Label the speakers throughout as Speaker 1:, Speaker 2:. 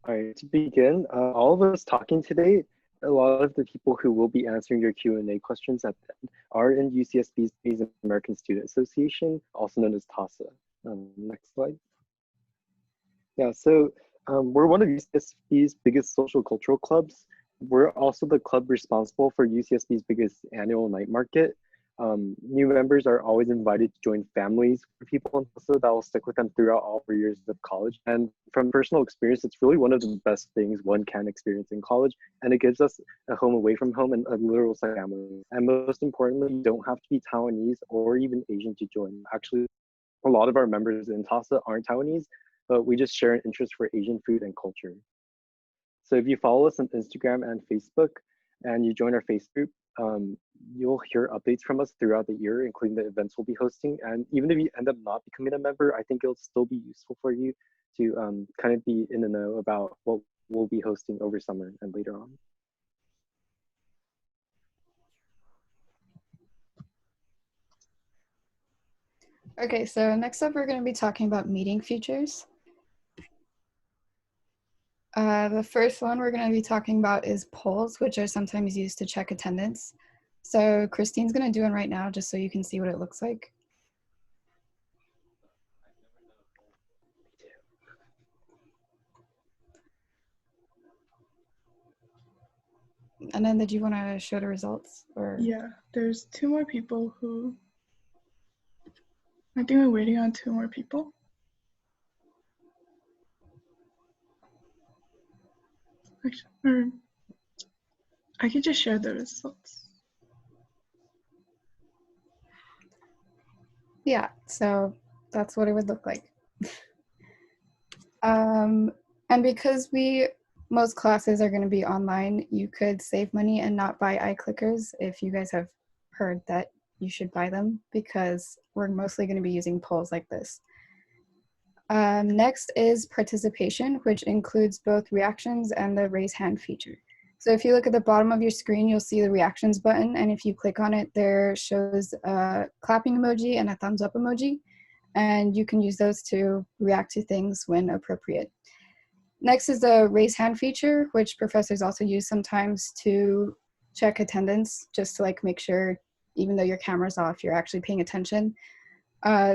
Speaker 1: All right, to begin, all of us talking today, a lot of the people who will be answering your Q&A questions at the end are in UCSB's American Student Association, also known as TASA. Next slide. Yeah, so we're one of UCSB's biggest social cultural clubs. We're also the club responsible for UCSB's biggest annual night market. New members are always invited to join families for people in TASA that will stick with them throughout all 4 years of college. And from personal experience, it's really one of the best things one can experience in college. And it gives us a home away from home and a literal family. And most importantly, you don't have to be Taiwanese or even Asian to join. Actually, a lot of our members in TASA aren't Taiwanese, but we just share an interest for Asian food and culture. So if you follow us on Instagram and Facebook and you join our Facebook group, you'll hear updates from us throughout the year, including the events we'll be hosting. And even if you end up not becoming a member, I think it'll still be useful for you to kind of be in the know about what we'll be hosting over summer and later on.
Speaker 2: Okay, so next up, we're going to be talking about meeting features. The first one we're going to be talking about is polls, which are sometimes used to check attendance. So Christine's going to do one right now, just so you can see what it looks like. And then did you want to show the results? Or?
Speaker 3: Yeah, there's 2 more people who, I think we're waiting on 2 more people. Actually, I could just share the results.
Speaker 2: Yeah, so that's what it would look like. And because most classes are going to be online, you could save money and not buy iClickers if you guys have heard that you should buy them, because we're mostly going to be using polls like this. Next is participation, which includes both reactions and the raise hand feature. So if you look at the bottom of your screen, you'll see the reactions button, and if you click on it, there shows a clapping emoji and a thumbs up emoji, and you can use those to react to things when appropriate. Next is the raise hand feature, which professors also use sometimes to check attendance, just to make sure, even though your camera's off, you're actually paying attention.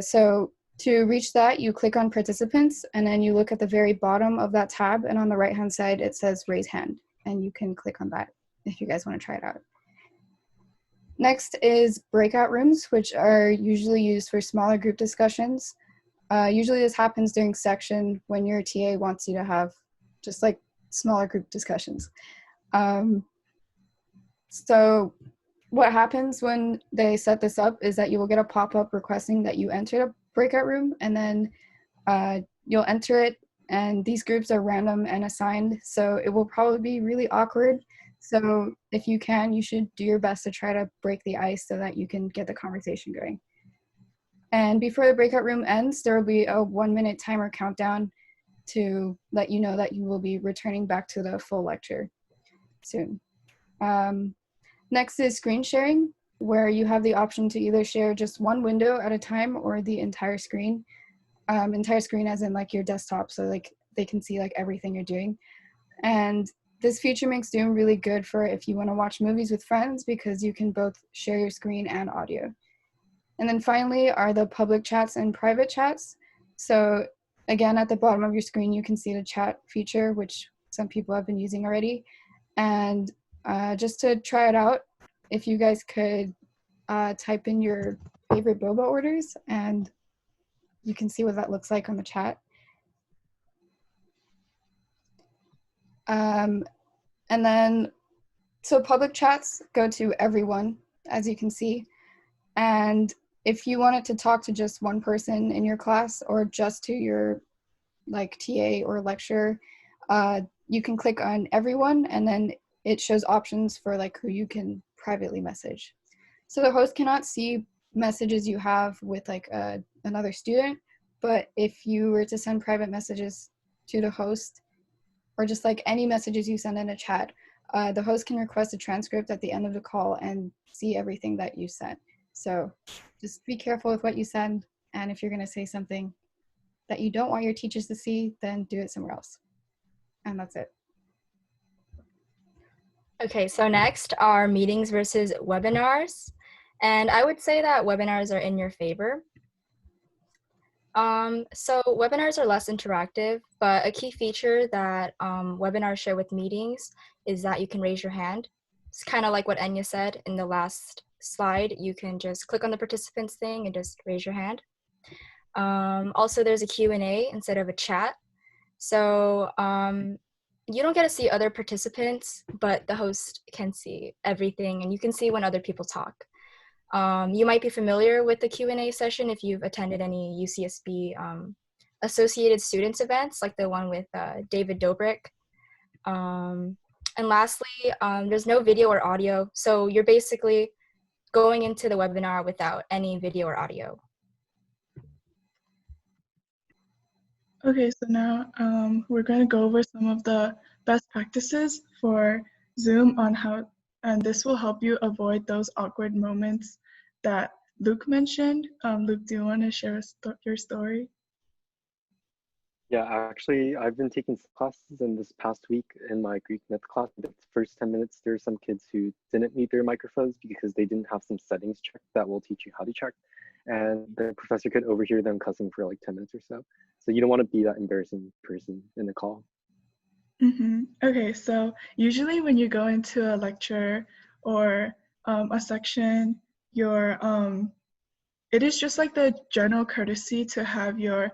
Speaker 2: So to reach that, you click on participants, and then you look at the very bottom of that tab, and on the right-hand side, it says raise hand, and you can click on that if you guys want to try it out. Next is breakout rooms, which are usually used for smaller group discussions. Usually this happens during section when your TA wants you to have just smaller group discussions. So what happens when they set this up is that you will get a pop-up requesting that you enter a breakout room, and then you'll enter it, and these groups are random and assigned, so it will probably be really awkward. So if you can, you should do your best to try to break the ice so that you can get the conversation going. And before the breakout room ends, there will be a 1-minute timer countdown to let you know that you will be returning back to the full lecture soon. Next is screen sharing, where you have the option to either share just one window at a time or the entire screen. Entire screen as in your desktop, so they can see everything you're doing. And this feature makes Zoom really good for if you want to watch movies with friends, because you can both share your screen and audio. And then finally are the public chats and private chats. So again, at the bottom of your screen, you can see the chat feature, which some people have been using already. And just to try it out, if you guys could type in your favorite boba orders, and you can see what that looks like on the chat. And then, so public chats go to everyone, as you can see. And if you wanted to talk to just one person in your class or just to your TA or lecturer, you can click on everyone, and then it shows options for who you can privately message. So the host cannot see messages you have with another student, but if you were to send private messages to the host, or just any messages you send in a chat, the host can request a transcript at the end of the call and see everything that you sent. So just be careful with what you send, and if you're going to say something that you don't want your teachers to see, then do it somewhere else. And that's it.
Speaker 4: Okay, so next are meetings versus webinars. And I would say that webinars are in your favor. So webinars are less interactive, but a key feature that webinars share with meetings is that you can raise your hand. It's kind of like what Enya said in the last slide. You can just click on the participants thing and just raise your hand. Also, there's a Q&A instead of a chat. So you don't get to see other participants, but the host can see everything, and you can see when other people talk. You might be familiar with the Q&A session if you've attended any UCSB associated students events, like the one with David Dobrik. And lastly, there's no video or audio, so you're basically going into the webinar without any video or audio.
Speaker 3: Okay, so now we're going to go over some of the best practices for Zoom on how, and this will help you avoid those awkward moments that Luke mentioned. Luke, do you want to share your story?
Speaker 1: Yeah, actually, I've been taking classes, and this past week in my Greek myth class, the first 10 minutes, there are some kids who didn't mute their microphones because they didn't have some settings checked that will teach you how to check. And the professor could overhear them cussing for like 10 minutes or so. So you don't want to be that embarrassing person in the call.
Speaker 3: Okay, so usually when you go into a lecture or a section, it is just like the general courtesy to have your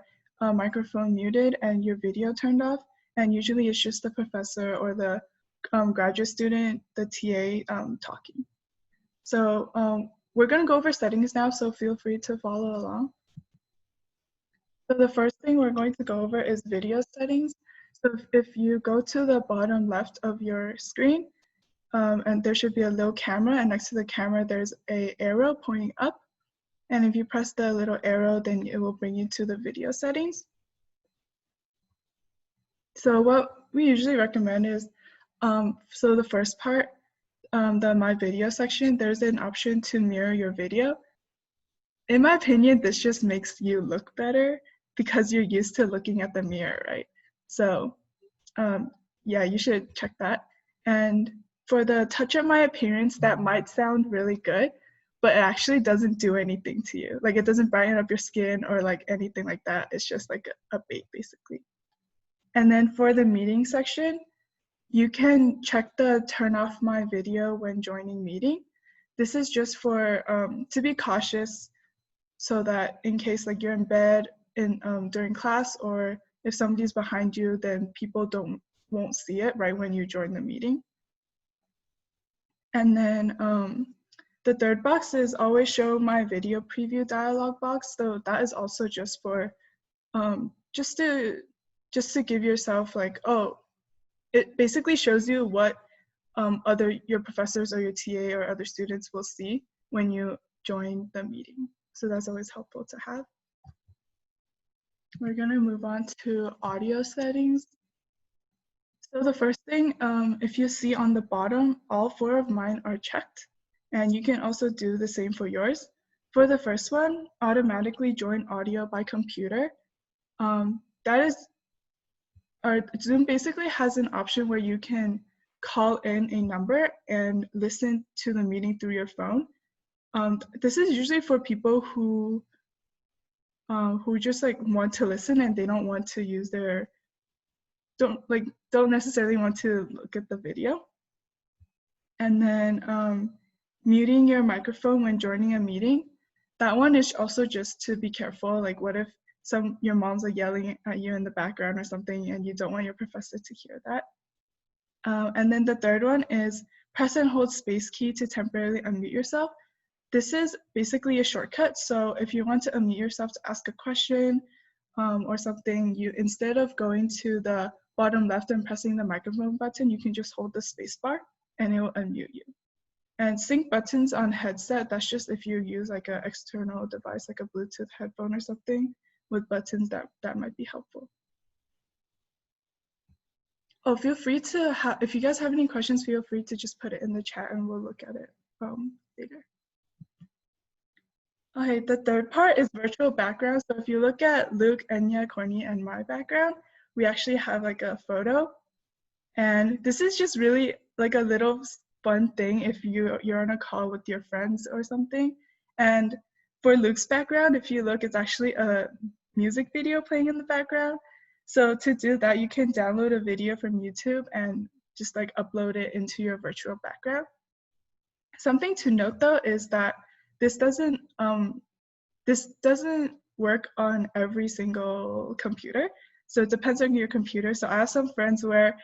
Speaker 3: microphone muted and your video turned off. And usually it's just the professor or the graduate student, the TA talking. So we're going to go over settings now, so feel free to follow along. So the first thing we're going to go over is video settings. So if you go to the bottom left of your screen, and there should be a little camera, and next to the camera there's an arrow pointing up. And if you press the little arrow, then it will bring you to the video settings. So what we usually recommend is, so the first part, the My Video section, there's an option to mirror your video. In my opinion, this just makes you look better because you're used to looking at the mirror, right? So yeah, you should check that. And for the touch up my appearance, that might sound really good, but it actually doesn't do anything to you. Like it doesn't brighten up your skin or like anything like that. It's just like a bait basically. And then for the meeting section, you can check the turn off my video when joining meeting. This is just for to be cautious so that in case like you're in bed during class, or if somebody's behind you, then people won't see it right when you join the meeting. And then the third box is always show my video preview dialog box. So that is also just for just to give yourself like, oh, it basically shows you what your professors or your TA or other students will see when you join the meeting. So that's always helpful to have. We're gonna move on to audio settings. So the first thing, if you see on the bottom, all 4 of mine are checked, and you can also do the same for yours. For the first one, automatically join audio by computer. Zoom basically has an option where you can call in a number and listen to the meeting through your phone. This is usually for people who just like want to listen and they don't want to use don't necessarily want to look at the video. And then muting your microphone when joining a meeting. That one is also just to be careful. Like what if your mom's like yelling at you in the background or something and you don't want your professor to hear that. And then the third one is press and hold space key to temporarily unmute yourself. This is basically a shortcut. So if you want to unmute yourself to ask a question or something, instead of going to the bottom left and pressing the microphone button, you can just hold the space bar and it will unmute you. And sync buttons on headset, that's just if you use like an external device, like a Bluetooth headphone or something with buttons, that might be helpful. Oh, feel free to, if you guys have any questions, feel free to just put it in the chat and we'll look at it later. Okay, the third part is virtual background. So if you look at Luke, Enya, Courtney, and my background, we actually have like a photo. And this is just really like a little fun thing if you're on a call with your friends or something. And for Luke's background, if you look, it's actually a music video playing in the background. So to do that, you can download a video from YouTube and just like upload it into your virtual background. Something to note though is that this doesn't work on every single computer. So it depends on your computer. So I have some friends where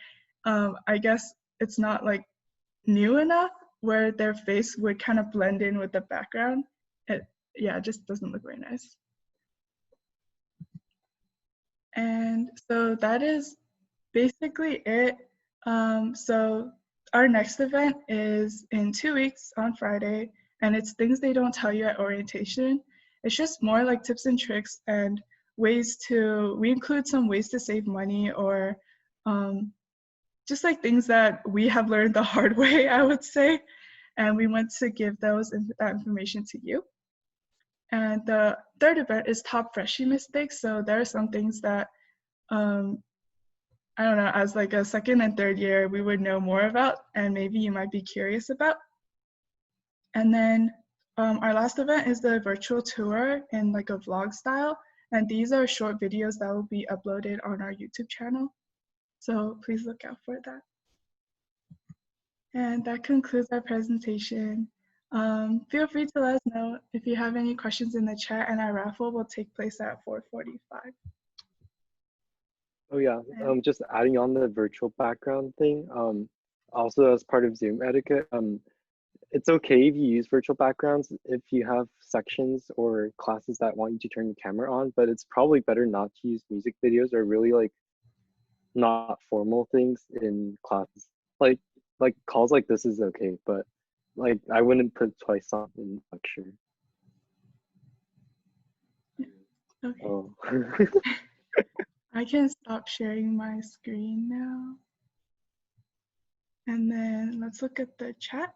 Speaker 3: I guess it's not like new enough where their face would kind of blend in with the background. It just doesn't look very nice. And so that is basically it. So our next event is in 2 weeks on Friday, and it's things they don't tell you at orientation. It's just more like tips and tricks and we include some ways to save money or just like things that we have learned the hard way, I would say. And we want to give that information to you. And the third event is top freshie mistakes. So there are some things that I don't know, as like a second and third year, we would know more about and maybe you might be curious about. And then our last event is the virtual tour in like a vlog style. And these are short videos that will be uploaded on our YouTube channel. So please look out for that. And that concludes our presentation. Feel free to let us know if you have any questions in the chat, and our raffle will take place at 4:45.
Speaker 1: Oh yeah, just adding on the virtual background thing, also as part of Zoom etiquette, it's okay if you use virtual backgrounds if you have sections or classes that want you to turn your camera on, but it's probably better not to use music videos or really like not formal things in classes. Like calls like this is okay, but like I wouldn't put twice on in lecture.
Speaker 3: Okay.
Speaker 1: Oh.
Speaker 3: I can stop sharing my screen now. And then let's look at the chat.